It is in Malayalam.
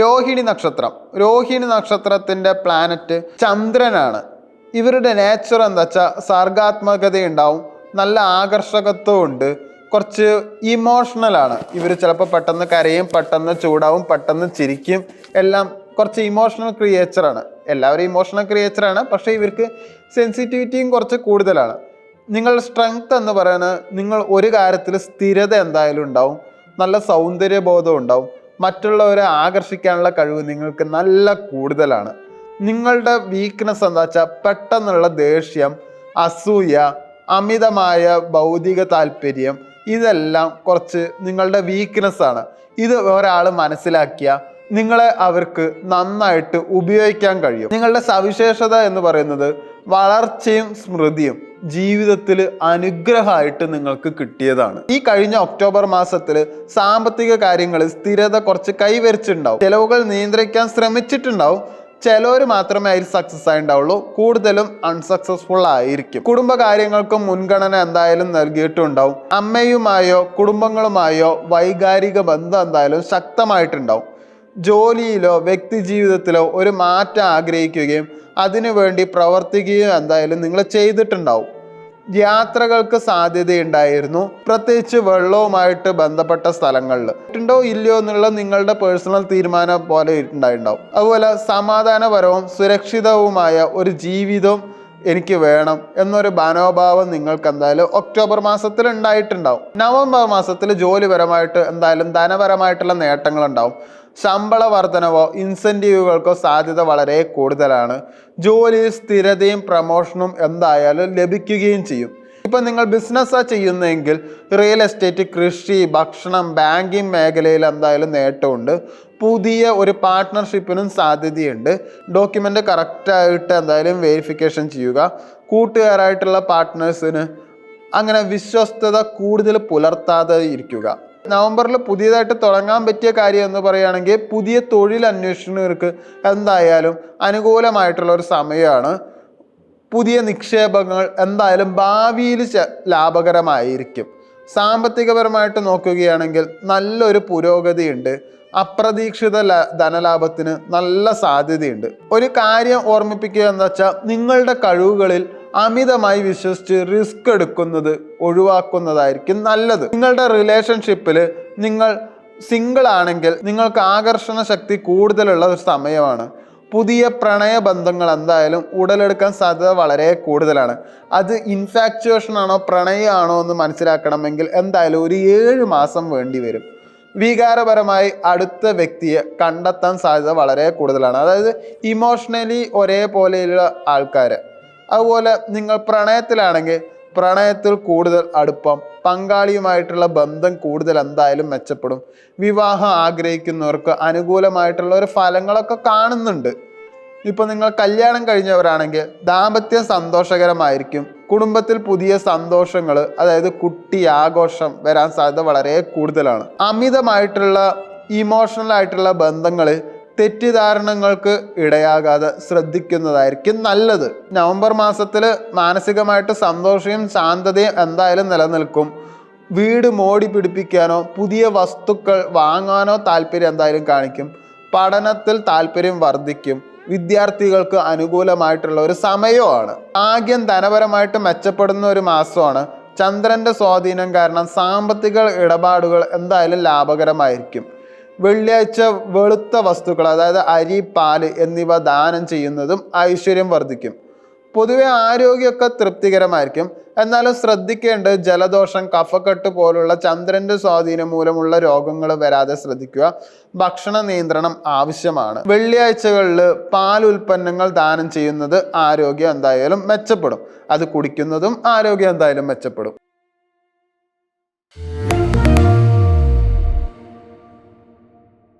രോഹിണി നക്ഷത്രം. രോഹിണി നക്ഷത്രത്തിൻ്റെ പ്ലാനറ്റ് ചന്ദ്രനാണ്. ഇവരുടെ നേച്ചർ എന്താ വെച്ചാൽ സർഗാത്മകതയുണ്ടാവും, നല്ല ആകർഷകത്വം ഉണ്ട്, കുറച്ച് ഇമോഷണലാണ്. ഇവർ ചിലപ്പോൾ പെട്ടെന്ന് കരയും, പെട്ടെന്ന് ചൂടാവും, പെട്ടെന്ന് ചിരിക്കും, എല്ലാം കുറച്ച് ഇമോഷണൽ ക്രിയേച്ചറാണ്. എല്ലാവരും ഇമോഷണൽ ക്രിയേച്ചറാണ്, പക്ഷേ ഇവർക്ക് സെൻസിറ്റിവിറ്റിയും കുറച്ച് കൂടുതലാണ്. നിങ്ങളുടെ സ്ട്രെങ്ത് എന്ന് പറയുന്നത് നിങ്ങൾ ഒരു കാര്യത്തിൽ സ്ഥിരത എന്തായാലും ഉണ്ടാവും, നല്ല സൗന്ദര്യബോധം ഉണ്ടാവും, മറ്റുള്ളവരെ ആകർഷിക്കാനുള്ള കഴിവ് നിങ്ങൾക്ക് നല്ല കൂടുതലാണ്. നിങ്ങളുടെ വീക്ക്നെസ് എന്താ വെച്ചാൽ പെട്ടെന്നുള്ള ദേഷ്യം, അസൂയ, അമിതമായ ഭൗതിക താല്പര്യം, ഇതെല്ലാം കുറച്ച് നിങ്ങളുടെ വീക്ക്നെസ്സാണ്. ഇത് ഒരാൾ മനസ്സിലാക്കിയ നിങ്ങളെ അവർക്ക് നന്നായിട്ട് ഉപയോഗിക്കാൻ കഴിയും. നിങ്ങളുടെ സവിശേഷത എന്ന് പറയുന്നത് വളർച്ചയും സ്മൃതിയും ജീവിതത്തിൽ അനുഗ്രഹമായിട്ട് നിങ്ങൾക്ക് കിട്ടിയതാണ്. ഈ കഴിഞ്ഞ ഒക്ടോബർ മാസത്തിൽ സാമ്പത്തിക കാര്യങ്ങളിൽ സ്ഥിരത കുറച്ച് കൈവരിച്ചിട്ടുണ്ടാവും. ചെലവുകൾ നിയന്ത്രിക്കാൻ ശ്രമിച്ചിട്ടുണ്ടാവും. ചിലവർ മാത്രമേ അതിൽ സക്സസ് ആയിട്ടുണ്ടാവുള്ളൂ, കൂടുതലും അൺസക്സസ്ഫുൾ ആയിരിക്കും. കുടുംബകാര്യങ്ങൾക്കും മുൻഗണന എന്തായാലും നൽകിയിട്ടുണ്ടാവും. അമ്മയുമായോ കുടുംബങ്ങളുമായോ വൈകാരിക ബന്ധം എന്തായാലും ശക്തമായിട്ടുണ്ടാവും. ജോലിയിലോ വ്യക്തി ജീവിതത്തിലോ ഒരു മാറ്റം ആഗ്രഹിക്കുകയും അതിനുവേണ്ടി പ്രവർത്തിക്കുകയും എന്തായാലും നിങ്ങൾ ചെയ്തിട്ടുണ്ടാവും. യാത്രകൾക്ക് സാധ്യതയുണ്ടായിരുന്നു, പ്രത്യേകിച്ച് വെള്ളവുമായിട്ട് ബന്ധപ്പെട്ട സ്ഥലങ്ങളിൽ. ഉണ്ടോ ഇല്ലയോ എന്നുള്ള നിങ്ങളുടെ പേഴ്സണൽ തീരുമാനം പോലെ ഉണ്ടായിട്ടുണ്ടാവും. അതുപോലെ സമാധാനപരവും സുരക്ഷിതവുമായ ഒരു ജീവിതം എനിക്ക് വേണം എന്നൊരു മനോഭാവം നിങ്ങൾക്ക് എന്തായാലും ഒക്ടോബർ മാസത്തിൽ ഉണ്ടായിട്ടുണ്ടാവും. നവംബർ മാസത്തിൽ ജോലിപരമായിട്ട് എന്തായാലും ധനപരമായിട്ടുള്ള നേട്ടങ്ങൾ ഉണ്ടാവും. ശമ്പള വർധനവോ ഇൻസെൻറ്റീവുകൾക്കോ സാധ്യത വളരെ കൂടുതലാണ്. ജോലിയിൽ സ്ഥിരതയും പ്രമോഷനും എന്തായാലും ലഭിക്കുകയും ചെയ്യും. ഇപ്പം നിങ്ങൾ ബിസിനസ്സാണ് ചെയ്യുന്നതെങ്കിൽ റിയൽ എസ്റ്റേറ്റ്, കൃഷി, ഭക്ഷണം, ബാങ്കിങ് മേഖലയിൽ എന്തായാലും നേട്ടമുണ്ട്. പുതിയ ഒരു പാർട്ട്ണർഷിപ്പിനും സാധ്യതയുണ്ട്. ഡോക്യുമെൻ്റ് കറക്റ്റായിട്ട് എന്തായാലും വെരിഫിക്കേഷൻ ചെയ്യുക. കൂട്ടുകാരായിട്ടുള്ള പാർട്ട്നേഴ്സിന് അങ്ങനെ വിശ്വസ്തത കൂടുതൽ പുലർത്താതെ ഇരിക്കുക. നവംബറിൽ പുതിയതായിട്ട് തുടങ്ങാൻ പറ്റിയ കാര്യം എന്ന് പറയുകയാണെങ്കിൽ പുതിയ തൊഴിൽ അന്വേഷണങ്ങൾക്ക് എന്തായാലും അനുകൂലമായിട്ടുള്ള ഒരു സമയമാണ്. പുതിയ നിക്ഷേപങ്ങൾ എന്തായാലും ഭാവിയിൽ ലാഭകരമായിരിക്കും. സാമ്പത്തികപരമായിട്ട് നോക്കുകയാണെങ്കിൽ നല്ലൊരു പുരോഗതിയുണ്ട്. അപ്രതീക്ഷിത ധനലാഭത്തിന് നല്ല സാധ്യതയുണ്ട്. ഒരു കാര്യം ഓർമ്മിപ്പിക്കുക എന്ന് വെച്ചാൽ നിങ്ങളുടെ കഴിവുകളിൽ അമിതമായി വിശ്വസിച്ച് റിസ്ക് എടുക്കുന്നത് ഒഴിവാക്കുന്നതായിരിക്കും നല്ലത്. നിങ്ങളുടെ റിലേഷൻഷിപ്പിൽ നിങ്ങൾ സിംഗിൾ ആണെങ്കിൽ നിങ്ങൾക്ക് ആകർഷണ ശക്തി കൂടുതലുള്ള ഒരു സമയമാണ്. പുതിയ പ്രണയബന്ധങ്ങൾ എന്തായാലും ഉടലെടുക്കാൻ സാധ്യത വളരെ കൂടുതലാണ്. അത് ഇൻഫാക്ച്വേഷൻ ആണോ പ്രണയമാണോ എന്ന് മനസ്സിലാക്കണമെങ്കിൽ എന്തായാലും ഒരു 7 മാസം വേണ്ടി വരും. വികാരപരമായി അടുത്ത വ്യക്തിയെ കണ്ടെത്താൻ സാധ്യത വളരെ കൂടുതലാണ്. അതായത് ഇമോഷണലി ഒരേപോലെയുള്ള ആൾക്കാർ. അതുപോലെ നിങ്ങൾ പ്രണയത്തിലാണെങ്കിൽ പ്രണയത്തിൽ കൂടുതൽ അടുപ്പം, പങ്കാളിയുമായിട്ടുള്ള ബന്ധം കൂടുതൽ എന്തായാലും മെച്ചപ്പെടും. വിവാഹം ആഗ്രഹിക്കുന്നവർക്ക് അനുകൂലമായിട്ടുള്ള ഒരു ഫലങ്ങളൊക്കെ കാണുന്നുണ്ട്. ഇപ്പോൾ നിങ്ങൾ കല്യാണം കഴിഞ്ഞവരാണെങ്കിൽ ദാമ്പത്യം സന്തോഷകരമായിരിക്കും. കുടുംബത്തിൽ പുതിയ സന്തോഷങ്ങൾ, അതായത് കുട്ടി ആഘോഷം വരാൻ സാധ്യത വളരെ കൂടുതലാണ്. അമിതമായിട്ടുള്ള ഇമോഷണൽ ആയിട്ടുള്ള ബന്ധങ്ങളിൽ തെറ്റിദ്ധാരണകൾക്ക് ഇടയാകാതെ ശ്രദ്ധിക്കുന്നതായിരിക്കും നല്ലത്. നവംബർ മാസത്തിൽ മാനസികമായിട്ട് സന്തോഷവും ശാന്തതയും എന്തായാലും നിലനിൽക്കും. വീട് മോടി പിടിപ്പിക്കാനോ പുതിയ വസ്തുക്കൾ വാങ്ങാനോ താല്പര്യം എന്തായാലും കാണിക്കും. പഠനത്തിൽ താല്പര്യം വർദ്ധിക്കും. വിദ്യാർത്ഥികൾക്ക് അനുകൂലമായിട്ടുള്ള ഒരു സമയമാണ്. ഭാഗ്യം ധനപരമായിട്ട് മെച്ചപ്പെടുന്ന ഒരു മാസമാണ്. ചന്ദ്രൻ്റെ സ്വാധീനം കാരണം സാമ്പത്തിക ഇടപാടുകൾ എന്തായാലും ലാഭകരമായിരിക്കും. വെള്ളിയാഴ്ച വെളുത്ത വസ്തുക്കൾ, അതായത് അരി, പാല് എന്നിവ ദാനം ചെയ്യുന്നതും ഐശ്വര്യം വർദ്ധിക്കും. പൊതുവെ ആരോഗ്യമൊക്കെ തൃപ്തികരമായിരിക്കും. എന്നാലും ശ്രദ്ധിക്കേണ്ടത് ജലദോഷം, കഫക്കെട്ട് പോലുള്ള ചന്ദ്രന്റെ സ്വാധീനം മൂലമുള്ള രോഗങ്ങൾ വരാതെ ശ്രദ്ധിക്കുക. ഭക്ഷണ നിയന്ത്രണം ആവശ്യമാണ്. വെള്ളിയാഴ്ചകളിൽ പാൽ ഉൽപ്പന്നങ്ങൾ ദാനം ചെയ്യുന്നത് ആരോഗ്യം എന്തായാലും മെച്ചപ്പെടും. അത് കുടിക്കുന്നതും ആരോഗ്യം എന്തായാലും മെച്ചപ്പെടും.